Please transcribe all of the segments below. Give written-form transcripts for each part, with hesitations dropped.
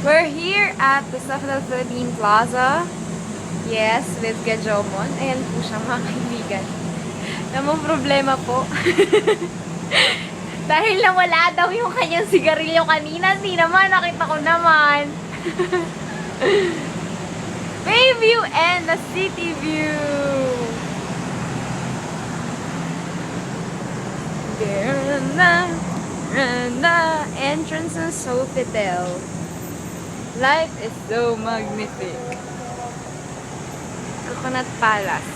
We're here at the Safdal Philippine Plaza. Yes, with Gajomon. Ayan po siya, mga kaibigan. Namang problema po. Dahil nawala daw yung kanyang sigarilyo kanina. Hindi naman, nakita ko naman. Bayview and the city view. There na, and the entrance ng Sofitel. Life is so magnific. Coconut Palace.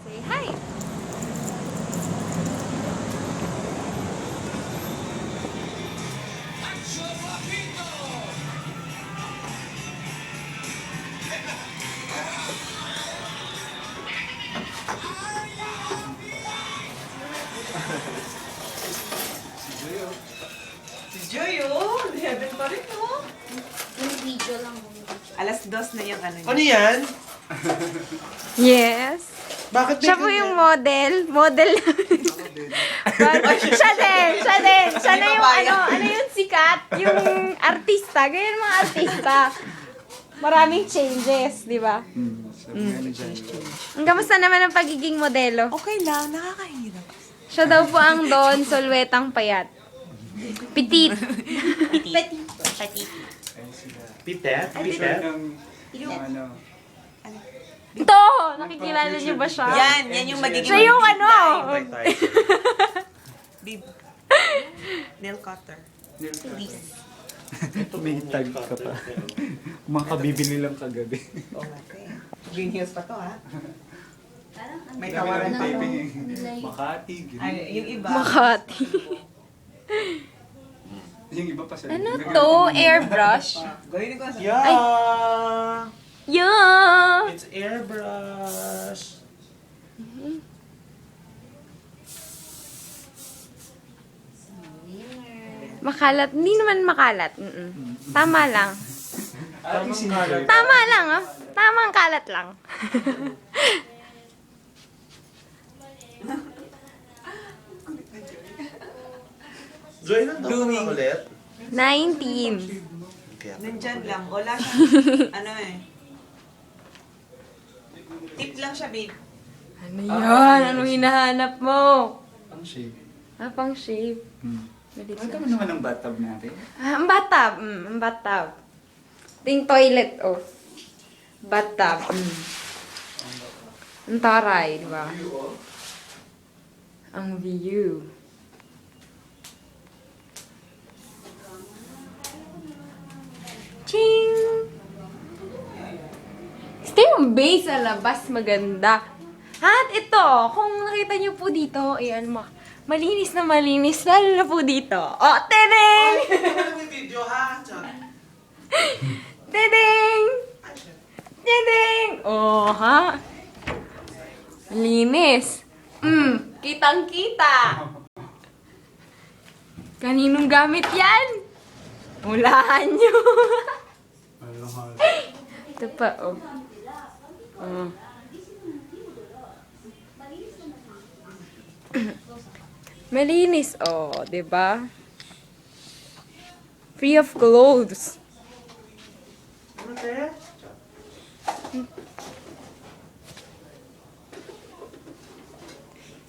Say hi. Si Joyo, heaven pa rin mo. Yung video lang. Alas 2 na yung ano niya. Ano yan? Yes. Bakit Siya po yung model. Model. Siya din. Siya din. Siya na yung ano yung sikat. Yung artista. Ganyan mga artista. Maraming changes, di ba? Kamusta naman ang pagiging modelo? Okay lang, nakakahirap. Siya daw po ang Don Solwetang Payat. Pitit. Petit. Pitet? Pitet? Yung Ano? Ito! Nakikilala niyo ba siya? Yan yung magiging... Siya yung ano? Bib. Nail cutter. May tag ka pa. Makabibili lang kagabi. Okay. Green heels pa to, ha? parang ano. May tawaran pa. Makati. Ay, yung iba. Makati. Yung iba pa sa Ano to? Airbrush? Gawin ko sa... Yeah! Yeah! It's airbrush. Makalat. Hindi naman makalat. Tama lang. Ating sinagal. Tama lang, ah. Tamang kalat lang. Joy, lang daw ka ulit? 19. Kaya Nandyan lang. Wala siyang... ano eh. Tip lang siya, babe. Ano yan? Anong hinahanap mo? Ang shape. Pang shape. Malit Ano lang. mo naman ang bathtub natin? Ang bathtub. Ang bathtub. Ito yung toilet, oh. Bathtub. Ang taray, di ba? Ang view. Ching! Ito yung base sa labas, maganda. At ito, kung nakita niyo po dito, ayan, malinis na malinis, lalo na po dito. Oh, tedeng! may video ha? Tedeng! Tedeng! Oh, ha? Linis. Kitang-kita. Kaninong gamit yan? Mulahan nyo. Ito pa, oh. Oh. Malinis, oh, 'di ba? Free of clothes. Ano te?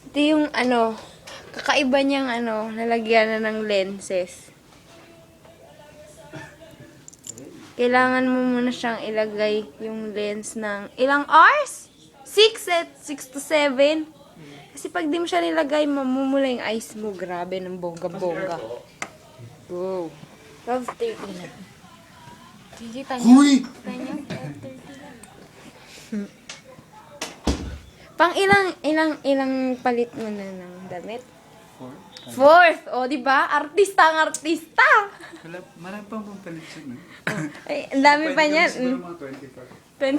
Ito yung ano, kakaiba niyang ano, lalagyan na ng lenses. Kailangan mo muna siyang ilagay yung lens ng ilang hours? 6 to 7. Kasi pag di mo siya nilagay, mamumula yung eyes mo. Grabe, ng bongga-bongga. Go. 12:30 na. Kikita niyo? Huy! Kita niyo? 12:30 na. Pang ilang palit mo na ng damit? 4th. O, di ba? Artista ang artista. Wala, marami pang pampalit siya. Ay, ang dami pa niyan. Siguro mga 25.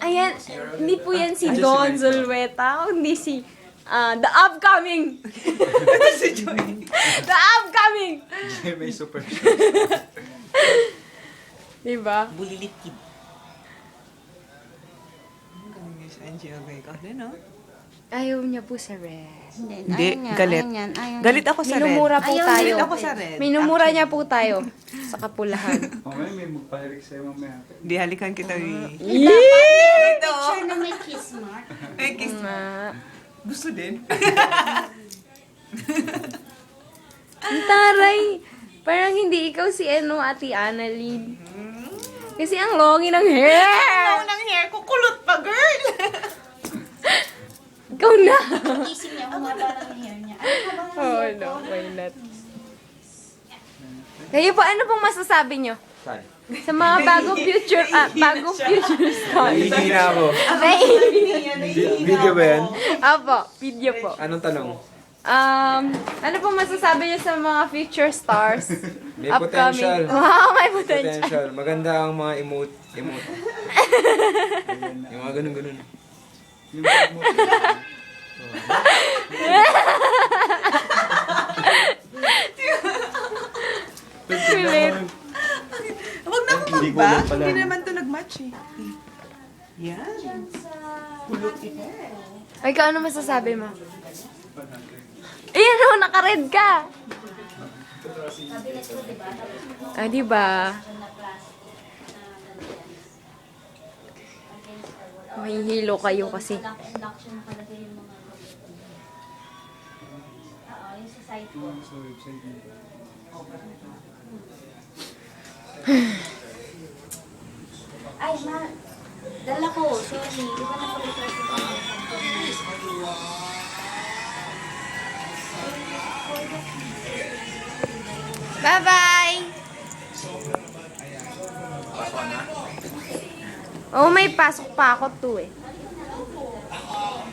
Ayan, hindi po yan si Don Zulueta, kundi si the upcoming. Si Joy. The upcoming. May super Diba? Bulilit kid. Ang galing niya sa NGO. Ka din, no? Ayaw niya po sa red. Hindi, galit. Galit ako sa red. Minumura po Ayaw tayo. Galit ako sa red. Minumura niya po tayo sa kapulahan. Mamaya may magpahilig sa'yo mamaya. Di halikan kita eh. Dito. Picture na may kiss mark. Ay, kiss. Nga. Gusto din. Ang taray. Parang hindi ikaw si Ate Annalyn. Kasi ang longi ng hair. ng hair ko, kulot pa, girl! Ikaw na. Gising niya, humaba lang yung hair niya. Ano ba ng Oh hair no, ko? why not? Kayo po, ano pong masasabi nyo? Saan? Sa mga bagong future stars. Hindi na ako. Video ba yan? Apo, video po. Anong tanong? Ano pong masasabi nyo sa mga future stars? May potential. Wow, may potential. Potential. Maganda ang mga emote. Yung mga ganun-ganun. Yung pag mo, Pilit. Huwag na akong Hindi ko magba. alam pala. Hindi naman to nag-match eh. Yan. Ay, ikaw, ano masasabi mo? Ayan o, naka-red ka. Ah, diba? Mahihilo kayo kasi. Induction talaga yung mga... Oo, yung sa site ko. sa website niya. Ay, ma. Dala ko. Sorry. Iba na ko request ito. Bye-bye! Oh, may pasok pa ako to eh.